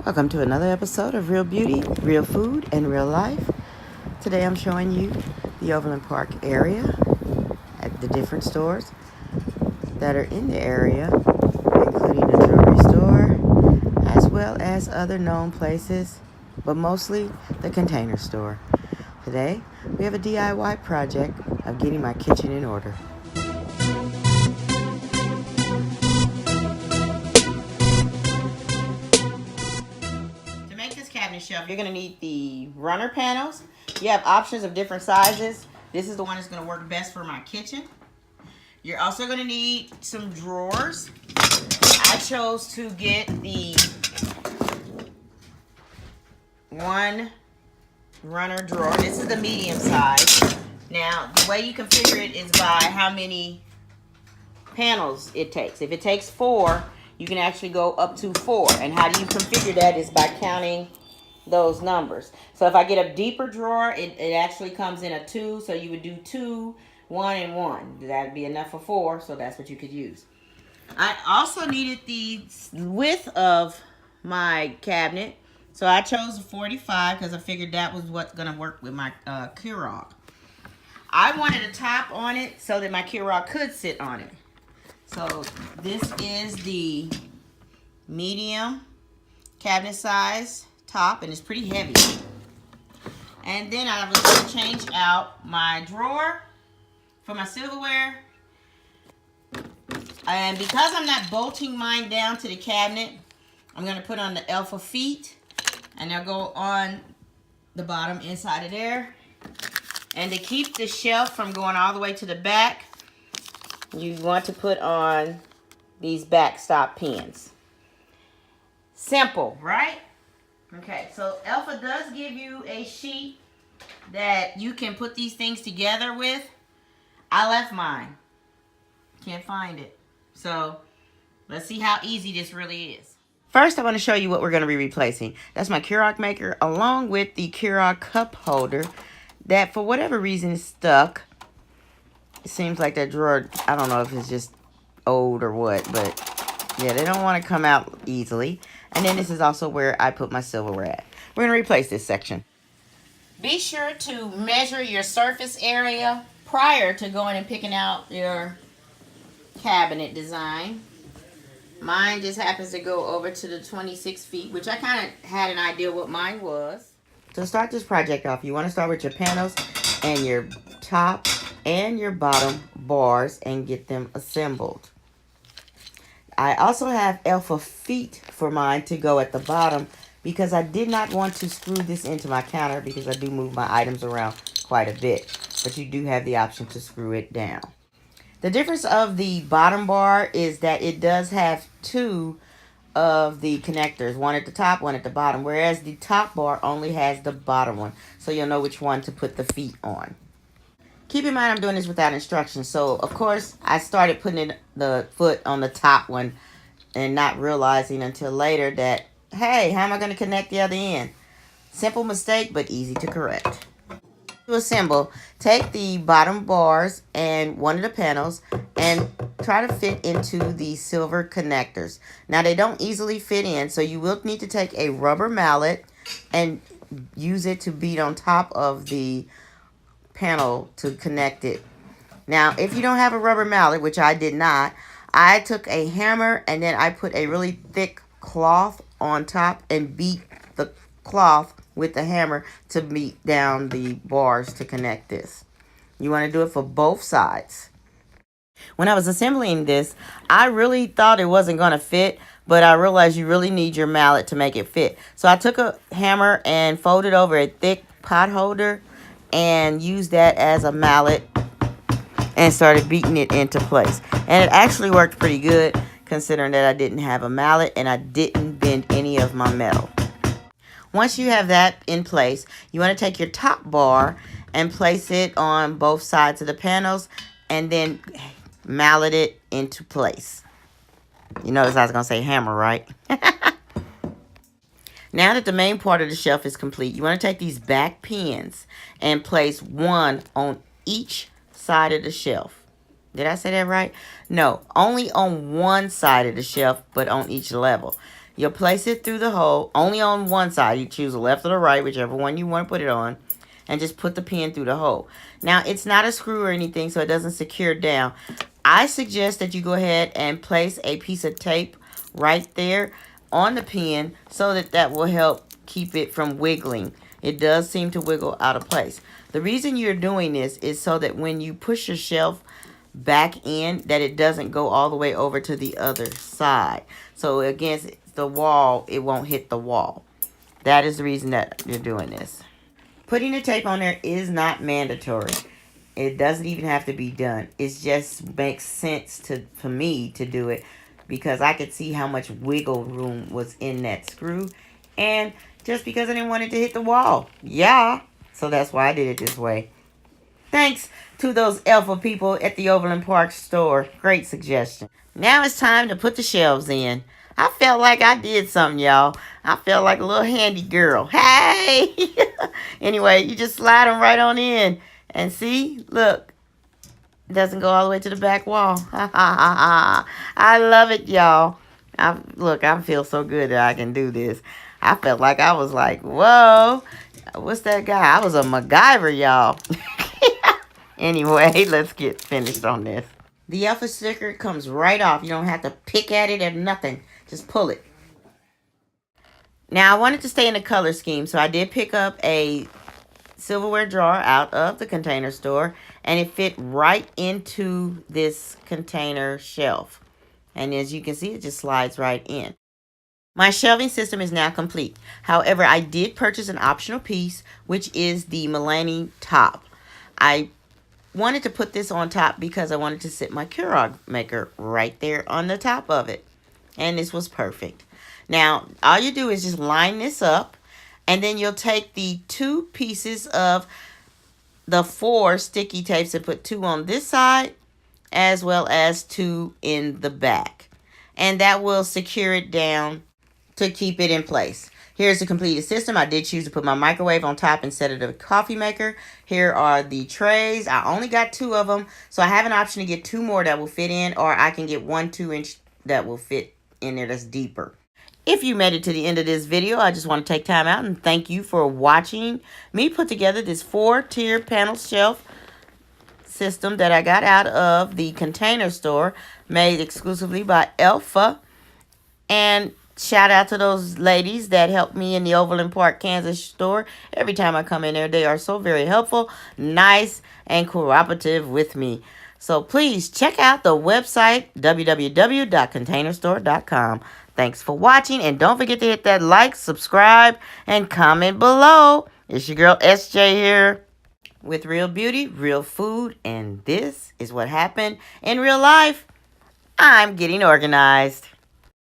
Welcome to another episode of Real Beauty, Real Food, and Real Life. Today I'm showing you the Overland Park area at the different stores that are in the area, including a jewelry store, as well as other known places, but mostly the Container Store. Today, we have a DIY project of getting my kitchen in order. To make this cabinet shelf, you're going to need the runner panels. You have options of different sizes. This is the one that's going to work best for my kitchen. You're also going to need some drawers. I chose to get the one runner drawer. This is the medium size. Now, the way you configure it is by how many panels it takes. If it takes 4, you can actually go up to 4. And how do you configure that is by counting those numbers. So if I get a deeper drawer, it actually comes in a 2. So you would do 2, 1, and 1. That'd be enough for 4. So that's what you could use. I also needed the width of my cabinet. So I chose a 45 because I figured that was what's going to work with my Keurig. I wanted a top on it so that my Keurig could sit on it. So this is the medium cabinet size top, and it's pretty heavy. And then I was going to change out my drawer for my silverware. And because I'm not bolting mine down to the cabinet, I'm going to put on the alpha feet, and they'll go on the bottom inside of there. And to keep the shelf from going all the way to the back, you want to put on these backstop pins. Simple, right? Okay, so Alpha does give you a sheet that you can put these things together with. I left mine. Can't find it. So let's see how easy this really is. First, I want to show you what we're going to be replacing. That's my Keurig maker along with the Keurig cup holder that for whatever reason is stuck. It seems like that drawer, I don't know if it's just old or what, but yeah, they don't want to come out easily. And then this is also where I put my silverware at. We're going to replace this section. Be sure to measure your surface area prior to going and picking out your cabinet design. Mine just happens to go over to the 26 feet, which I kind of had an idea what mine was. To start this project off, you want to start with your panels and your top and your bottom bars and get them assembled. I also have alpha feet for mine to go at the bottom because I did not want to screw this into my counter because I do move my items around quite a bit. But you do have the option to screw it down. The difference of the bottom bar is that it does have 2 of the connectors, one at the top, one at the bottom, whereas the top bar only has the bottom one, so you'll know which one to put the feet on. Keep in mind I'm doing this without instructions, so of course I started putting the foot on the top one and not realizing until later that, hey, how am I going to connect the other end? Simple mistake, but easy to correct. To assemble, take the bottom bars and one of the panels and try to fit into the silver connectors. Now they don't easily fit in, so you will need to take a rubber mallet and use it to beat on top of the panel to connect it. Now if you don't have a rubber mallet, which I did not, I took a hammer and then I put a really thick cloth on top and beat the cloth with the hammer to beat down the bars to connect this. You want to do it for both sides. When I was assembling this, I really thought it wasn't going to fit, but I realized you really need your mallet to make it fit. So I took a hammer and folded over a thick pot holder and used that as a mallet and started beating it into place. And it actually worked pretty good considering that I didn't have a mallet and I didn't bend any of my metal. Once you have that in place, you want to take your top bar and place it on both sides of the panels and then mallet it into place. You notice I was going to say hammer, right? Now that the main part of the shelf is complete, you want to take these back pins and place one on each side of the shelf. Did I say that right? No, only on one side of the shelf, but on each level. You'll place it through the hole, only on one side. You choose the left or the right, whichever one you want to put it on, and just put the pin through the hole. Now, it's not a screw or anything, so it doesn't secure down. I suggest that you go ahead and place a piece of tape right there on the pin so that that will help keep it from wiggling. It does seem to wiggle out of place. The reason you're doing this is so that when you push your shelf back in, that it doesn't go all the way over to the other side. So against the wall, it won't hit the wall. That is the reason that you're doing this. Putting the tape on there is not mandatory. It doesn't even have to be done. It just makes sense for me to do it because I could see how much wiggle room was in that screw. And just because I didn't want it to hit the wall. Yeah. So that's why I did it this way. Thanks to those Alpha people at the Overland Park store. Great suggestion. Now it's time to put the shelves in. I felt like I did something, y'all. I felt like a little handy girl. Hey! Anyway, you just slide them right on in. And see, look, it doesn't go all the way to the back wall. I love it, y'all. Look, I feel so good that I can do this. I felt like I was like, whoa, what's that guy? I was a MacGyver, y'all. Anyway, let's get finished on this. The Alpha sticker comes right off. You don't have to pick at it or nothing. Just pull it. Now, I wanted to stay in the color scheme, so I did pick up a silverware drawer out of the Container Store, and it fit right into this container shelf. And as you can see, it just slides right in. My shelving system is now complete. However, I did purchase an optional piece, which is the Milani top. I wanted to put this on top because I wanted to sit my Keurig maker right there on the top of it. And this was perfect. Now, all you do is just line this up, and then you'll take the 2 pieces of the 4 sticky tapes and put 2 on this side as well as 2 in the back. And that will secure it down to keep it in place. Here's the completed system. I did choose to put my microwave on top instead of the coffee maker. Here are the trays. I only got 2 of them, so I have an option to get 2 more that will fit in, or I can get 1 2-inch that will fit in there that's deeper. If you made it to the end of this video, I just want to take time out and thank you for watching me put together this 4-tier panel shelf system that I got out of the Container Store, made exclusively by Alpha. And shout out to those ladies that helped me in the Overland Park, Kansas store. Every time I come in there, they are so very helpful, nice, and cooperative with me. So please check out the website, www.containerstore.com. Thanks for watching, and don't forget to hit that like, subscribe, and comment below. It's your girl SJ here with real beauty, real food, and this is what happened in real life. I'm getting organized.